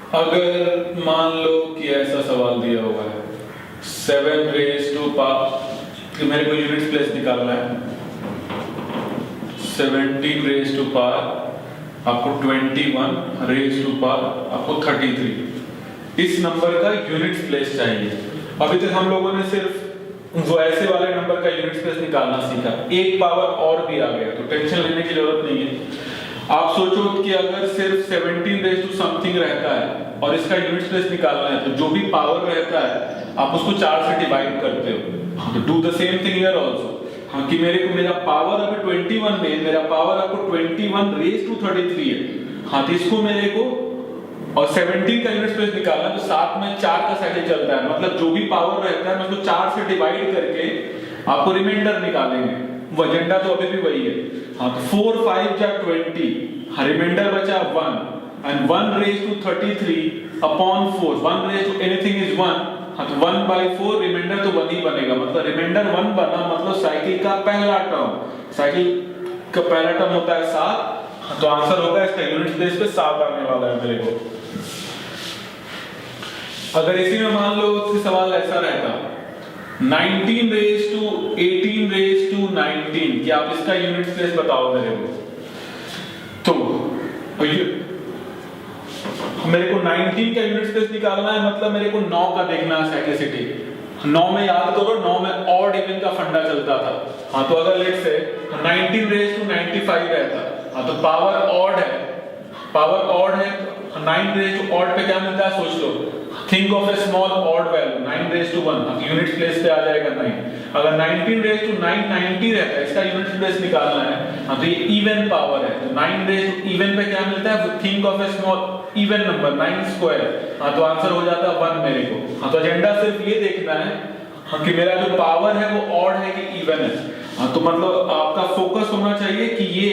अगर मान लो कि ऐसा सवाल दिया हुआ है 7 रेज टू पावर, मेरे को यूनिट प्लेस निकालना है 17 रेज टू पावर आपको 21 रेज टू पावर आपको 33, इस नंबर का यूनिट प्लेस चाहिए। अभी तक हम लोगों ने सिर्फ वो ऐसे वाले नंबर का यूनिट प्लेस निकालना सीखा, एक पावर और भी आ गया तो टेंशन लेने की जरूरत नहीं है। आप सोचो कि अगर सिर्फ 17 रेज टू समथिंग रहता है और इसका यूनिट प्लेस निकालना है तो जो भी पावर रहता है आप उसको 4 से डिवाइड करते हो। तो do the same thing here also. हाँ कि मेरे को मेरा पावर अभी 21 में, मेरा पावर आपको 21 रेज टू 33 है। हाँ तो इसको मेरे को और 17 का यूनिट प्लेस निकालना है तो साथ में 4 का साइकिल चलता है, मतलब जो भी पावर रहता है मैं उसको 4 से डिवाइड करके आपको रिमाइंडर निकालेंगे। वो एजेंडा तो अभी भी वही है। हाँ तो 4 5 जा 20, हाँ रिमाइंडर बचा 1 and 1 raise to 33 upon 4, 1 raise to anything is 1। हाँ तो 1/4 रिमाइंडर तो 1 ही बनेगा, मतलब रिमाइंडर 1 बना, मतलब साइकिल का पहला टर्म, साइकिल का पहला टर्म होता है 7। तो आंसर होगा इसका यूनिट प्लेस पे 7 आने वाला है मेरे को। अगर इसी में मान लो कि सवाल ऐसा रहता 19 रेज टू 18 रेज टू 19 कि आप इसका यूनिट प्लेस बताओ मेरे को, तो मेरे को 19 का यूनिट प्लेस निकालना है, मतलब मेरे को 9 का देखना है साइक्लिसिटी। 9 में याद करो 9 में ऑड इवन का फंडा चलता था। हाँ तो अगर लेट्स से 19 रेज टू 95 रहता, हाँ तो पावर ऑड है, पावर ऑड है, 9 रेज टू ऑड पे क्या मिलता है सोच लो, think of a small odd value 9 raise to 1, unit place पे आ जाएगा 9। अगर 19 रेज टू 990 रहता है, इसका यूनिट प्लेस निकालना है, हाँ तो ये इवन पावर है, तो 9 रेज टू इवन पे क्या मिलता है, think of a small even number 9 square. हाँ तो आंसर हो जाता है 1 मेरे को। हाँ तो एजेंडा सिर्फ ये देखना है हाँ कि मेरा जो पावर है वो ऑड है कि इवन है। हाँ तो मतलब आपका फोकस होना चाहिए कि ये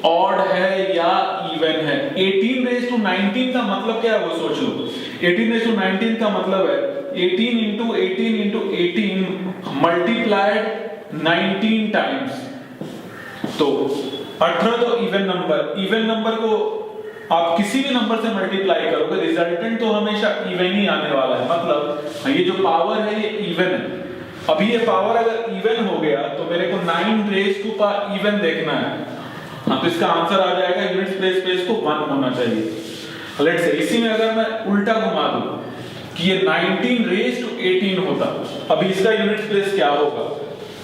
ऑड है या इवन है। 18 रेज टू 19 का मतलब क्या है वो सोच लो। 18 रेज टू 19 का मतलब है 18 इंटू 18 इंटू 18 मल्टीप्लाइड 19 टाइम्स, तो 18 तो इवन नंबर, इवन नंबर को आप किसी भी नंबर से मल्टीप्लाई करोगे रिजल्टेंट तो हमेशा इवन ही आने वाला है, मतलब ये जो पावर है ये इवन है। अभी ये पावर अगर इवन हो गया तो मेरे को 9 रेज टू पावर इवन देखना है। हाँ तो इसका आंसर आ जाएगा यूनिट प्लेस पे इसको 1 होना चाहिए। लेट्स से इसी में अगर मैं उल्टा घुमा दूं कि ये 19 रेज टू 18 होता, अभी इसका यूनिट प्लेस क्या होगा।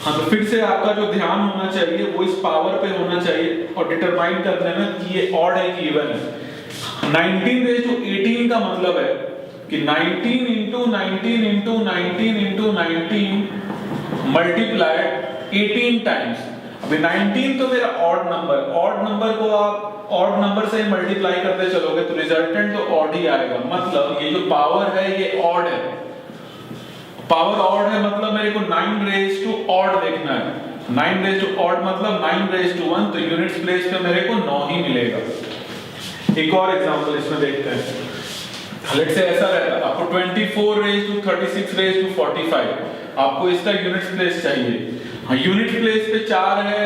हाँ तो फिर से आपका जो ध्यान होना चाहिए वो इस पावर पे होना चाहिए और डिटरमाइन करने में कि ये ऑड है कि इवन है। 19 रेज टू 18 का मतलब है कि 19 into 19 into 19 into 19 multiplied 18 times. अभी 19 तो मेरा ऑड नंबर को आप ऑड नंबर से मल्टीप्लाई करते चलोगे तो रिजल्टेंट तो ऑड ही आएगा, मतलब ये जो पावर है ये ऑड है। पावर ऑड है मतलब मेरे को 9 रेज टू ऑड देखना है। 9 रेज टू ऑड मतलब 9 रेज टू 1, तो यूनिट प्लेस पे मेरे को 9 ही मिलेगा। एक और एग्जांपल इसमें देखते हैं। लेट्स से ऐसा रहता आपको 24 रेज टू 36 रेज टू 45, आपको इसका यूनिट प्लेस चाहिए। हाँ यूनिट प्लेस पे 4 है,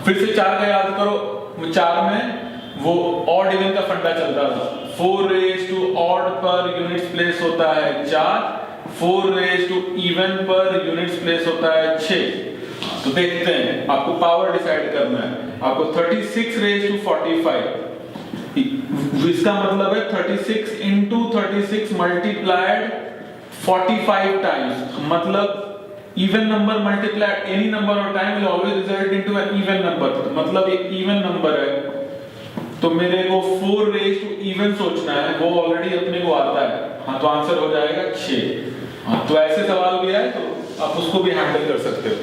फिर से 4 का याद करो, वो 4 में वो ऑड इवन का फंडा चलता था। 4 रेज टू ऑड पर यूनिट प्लेस होता है 4, 4 रेज टू इवन पर यूनिट प्लेस होता है 6। तो देखते हैं आपको पावर डिसाइड करना है। आपको 36 रेज टू 45, इसका मतलब है 36 इंटू 36 मल्टीप्लाइड 45 टाइम्स, मतलब even number multiplied any number और time will always result into an even number, मतलब एक इवन नंबर है तो मेरे को 4 रेज टू इवन सोचना है, वो ऑलरेडी अपने को आता है। हाँ तो आंसर हो जाएगा 6। हाँ तो ऐसे सवाल भी आए तो आप उसको भी हैंडल कर सकते हो।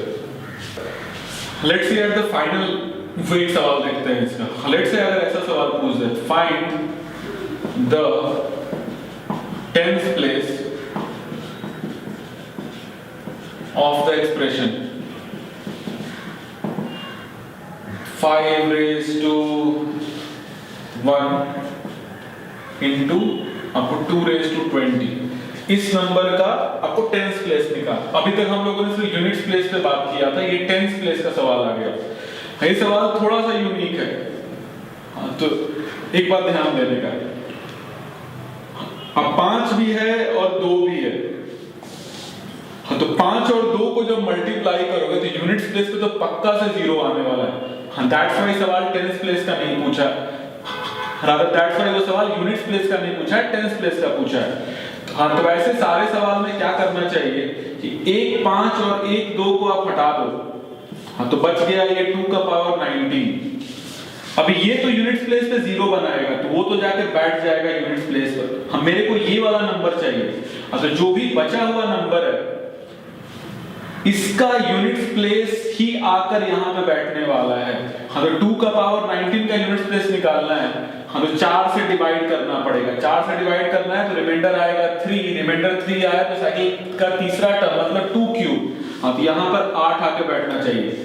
Let's see at the final wait सवाल देखते हैं इसका। लेट्स से अगर ऐसा सवाल पूछ they find the 10th place of the expression 5 raised to 1 into आपको 2 raised to 20, इस नंबर का आपको 10th प्लेस निकाल। अभी तक हम लोगों ने सिर्फ यूनिट्स प्लेस पे बात किया था, ये 10th प्लेस का सवाल आ गया। ये सवाल थोड़ा सा यूनिक है। हाँ तो एक बात ध्यान देने का, अब 5 भी है और 2 भी है। हाँ, तो 5 और 2 को जब मल्टीप्लाई करोगे तो यूनिट्स प्लेस पे तो पक्का से 0 आने वाला है। हाँ, दैट्स व्हाई सवाल टेंस प्लेस का नहीं पूछा, रादर दैट्स व्हाई वो सवाल यूनिट्स प्लेस का नहीं पूछा है, टेंस प्लेस का पूछा है। हाँ, तो ऐसे सारे सवाल में क्या करना चाहिए कि 1 5 और 1 2 को आप हटा दो। हाँ, तो बच गया ये 2 का पावर 19। अभी ये तो यूनिट्स प्लेस पे 0 बनाएगा तो वो तो जाके बैठ जाएगा यूनिट्स प्लेस पर। हाँ, मेरे को ये वाला नंबर चाहिए। हाँ, तो जो भी बचा हुआ नंबर है इसका यूनिट्स प्लेस ही आकर यहाँ पे बैठने वाला है। हाँ, तो 2 का पावर 19 का यूनिट्स प्लेस निकालना है। हाँ, तो 4 से डिवाइड करना पड़ेगा। 4 से डिवाइड करना है तो रिमाइंडर आएगा 3, रिमाइंडर 3 आया तो साइकिल का तीसरा टर्म मतलब 2 क्यूब। हाँ, तो यहाँ पर 8 आके बैठना चाहिए।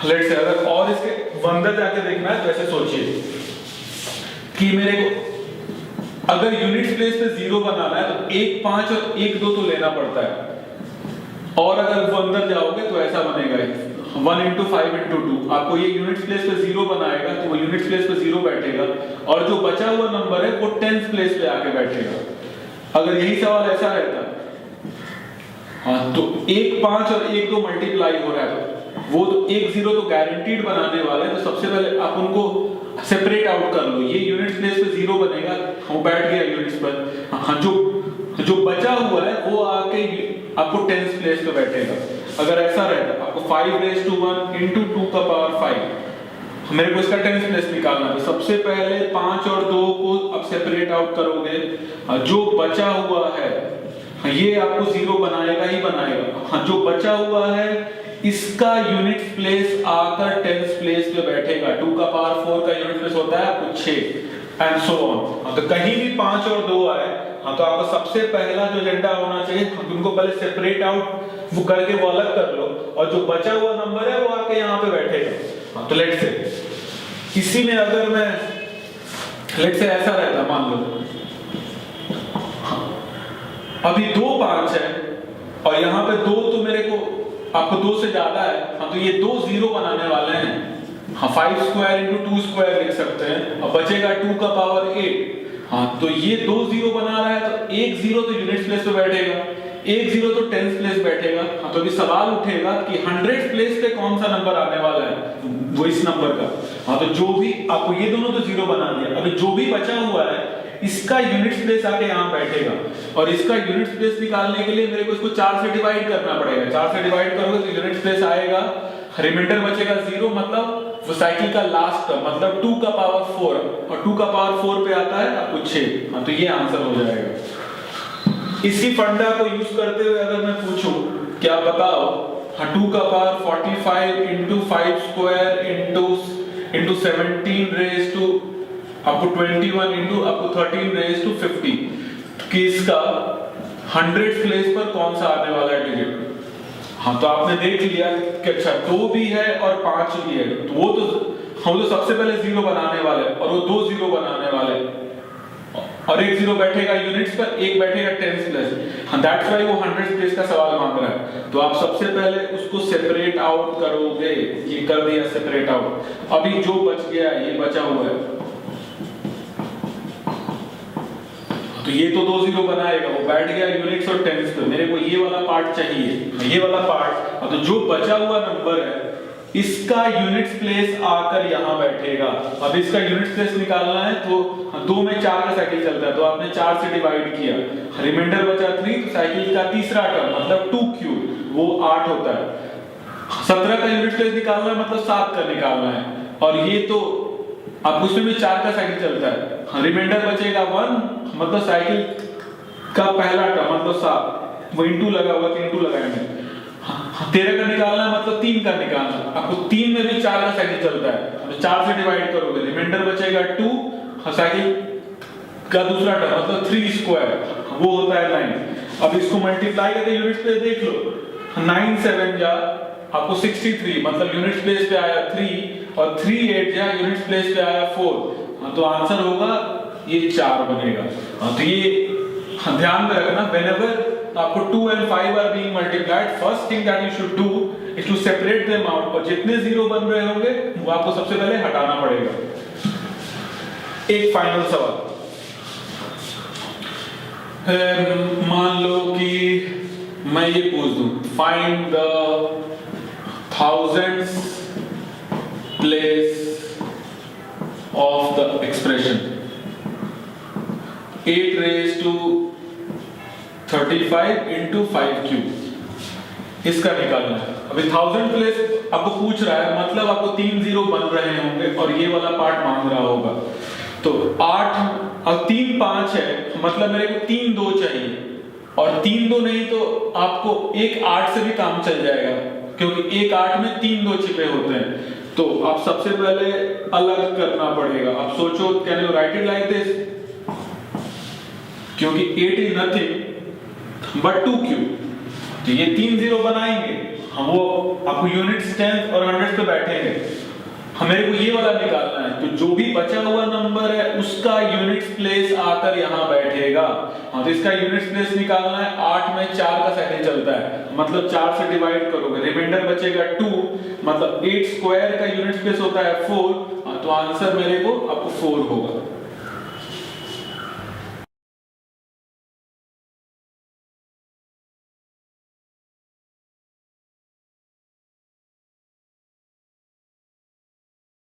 लेट्स से अगर और इसके अंदर जाके देखना है तो ऐसे सोचिए कि मेरे को अगर यूनिट्स प्लेस पे 0 बनाना है तो 1 5 और 1 2 तो लेना पड़ता है, और अगर वो अंदर जाओगे तो ऐसा बनेगा 1 into 5 into 2। आपको ये यूनिट्स प्लेस पे 0 बनाएगा तो वो यूनिट्स प्लेस पे 0 बैठेगा, और जो बचा हुआ नंबर है वो टेंस प्लेस पे आके बैठेगा। अगर यही सवाल ऐसा रहता, हाँ, तो 1 5 और 1 2 मल्टीप्लाई हो रहा है तो वो तो 1 0 तो गारंटीड बनाने वाले हैं। तो सबसे पहले आप उनको सेपरेट आउट कर लो। ये यूनिट्स प्लेस पे 0 बनेगा, वो बैठ गया यूनिट्स पर। हाँ, जो बचा हुआ है वो आके आपको टेंस प्लेस पे बैठेगा। अगर ऐसा रहता आपको 5 raised to 1 into 2 का पावर 5, मेरे को इसका टेंस प्लेस निकालना है। तो सबसे पहले 5 और 2 को अब सेपरेट आउट करोगे, जो बचा हुआ है ये आपको 0 बनाएगा ही बनाएगा। हाँ, जो बचा हुआ है इसका यूनिट्स प्लेस आकर टेंस प्लेस पे बैठेगा। 2 का पावर 4 का यूनिट प्लेस होता है आपको 6 एंड सो ऑन। तो कहीं भी 5 और 2 आए, हाँ, तो आपका सबसे पहला जो एजेंडा होना चाहिए उनको पहले सेपरेट आउट वो करके वो अलग कर लो, और जो बचा हुआ नंबर है वो आके यहाँ पे बैठेगा। हाँ, तो लेट्स से इसी में अगर मैं लेट्स से ऐसा रहता, मान लो अभी 2 5 है और यहाँ पे 2 तो मेरे को आपको 2 से ज्यादा है। हाँ, तो ये 2 0 बनाने वाले हैं। हाँ, 5 स्क्वायर इंटू 2 स्क्वायर लिख सकते हैं, और बचेगा 2 का पावर 8। हाँ, तो ये 2 0 बना रहा है तो 1 0 तो यूनिट्स प्लेस पे बैठेगा, 1 0 तो टेंस प्लेस बैठेगा। हाँ, तो अभी सवाल उठेगा कि 100 प्लेस पे कौन सा नंबर आने वाला है, वो इस नंबर का। हाँ, तो जो भी आपको ये दोनों तो 0 बना दिया, अभी जो भी बचा हुआ है इसका यूनिट्स प्लेस आके यहाँ बैठेगा, और इसका यूनिट्स प्लेस निकालने के लिए मेरे को इसको 4 से डिवाइड करना पड़ेगा। 4 से डिवाइड करोगे तो यूनिट्स प्लेस आएगा, रिमाइंडर बचेगा 0, मतलब वो साइकिल का लास्ट टर्म मतलब 2 का पावर 4, और 2 का पावर 4 पे आता है आपको 6। हाँ, तो ये आंसर हो जाएगा। इसी फंडा को यूज करते हुए अगर मैं पूछूं क्या बताओ, हाँ, 2 का power 45 into 5 square into 17 raise to आपको 21 इंटू आपको 13 रेज टू 50 कि इसका 100 प्लेस पर कौन सा आने वाला है डिजिट। हाँ, तो आपने देख लिया कि अच्छा 2 भी है और 5 भी है, तो वो तो हम तो सबसे पहले 0 बनाने वाले और वो 2 0 बनाने वाले, और 1 0 बैठेगा यूनिट्स पर, 1 बैठेगा टेंस प्लेस। हाँ, दैट्स व्हाई वो 100 प्लेस का सवाल मांग रहा है। तो आप सबसे पहले उसको सेपरेट आउट करोगे, ये कर दिया सेपरेट आउट। अभी जो बच गया ये बचा हुआ है, तो ये तो 2 0 बनाएगा, वो बैठ गया यूनिट्स और टेंस पे। मेरे को ये वाला पार्ट चाहिए, ये वाला पार्ट। तो जो बचा हुआ नंबर है इसका यूनिट्स प्लेस आकर यहाँ बैठेगा। अब इसका यूनिट्स प्लेस निकालना है तो 2 में 4 का साइकिल चलता है, तो आपने 4 से डिवाइड किया, रिमाइंडर बचा 3, तो साइकिल का तीसरा टर्म मतलब 2 क्यूब वो 8 होता है। 17 का यूनिट्स प्लेस निकालना है मतलब 7 का निकालना है, और ये तो अब उसमें भी 4 का साइकिल चलता है। रिमाइंडर बचेगा 1 मतलब साइकिल का पहला टर्म मतलब 7, वो इंटू लगा हुआ 3 इंटू लगाएंगे। 13 का निकालना है मतलब 3 का निकालना, आपको 3 में भी 4 का साइकिल चलता है, तो 4 से डिवाइड करोगे, रिमाइंडर बचेगा 2, साइकिल का दूसरा टर्म मतलब 3 स्क्वायर वो होता है 9। अब इसको मल्टीप्लाई करके यूनिट्स प्लेस देख लो, 9 7 जा आपको 63 मतलब यूनिट्स प्लेस पे आया 3, और 3 8 जा यूनिट्स प्लेस पे आया 4। तो आंसर होगा ये 4 बनेगा। तो ये ध्यान में रखना, whenever आपको 2 and 5 are being multiplied, first thing that you should do is to separate them out, और जितने 0 बन रहे होंगे वो आपको सबसे पहले हटाना पड़ेगा। एक फाइनल सवाल, मान लो कि मैं ये पूछ दूं, find the thousands place of the expression 8 raised to 35 into 5 cube, इसका निकालना है। अभी 1000 प्लेस आपको पूछ रहा है, मतलब आपको 3 जीरो बन रहे होंगे और ये वाला पार्ट मांग रहा होगा। तो 8 और 3 5 है, मतलब मेरे को 3 2 चाहिए, और 3 2 नहीं तो आपको एक 8 से भी काम चल जाएगा, क्योंकि एक 8 में 3 2 छिपे होते हैं। तो आप सबसे पहले अलग करना पड़ेगा। आप सोचो, can you right it like this, क्योंकि 8 इज नथिंग बट 2 क्यूब, तो ये 3 जीरो बनाएंगे हम, वो आपको यूनिट्स 10 और 100 पे बैठेंगे, हमें को ये वाला निकालना है। तो जो भी बचा हुआ नंबर है उसका यूनिट्स प्लेस आकर यहाँ बैठेगा। हाँ, तो इसका यूनिट्स प्लेस निकालना है। 8 में 4 का सेकंड चलता है, मतलब 4 से डिवाइड करोगे, रिमाइंडर बचेगा 2, मतलब 8 स्क्वायर का यूनिट्स प्लेस होता है 4। हाँ, तो आंसर मेरे को आपको 4 होगा।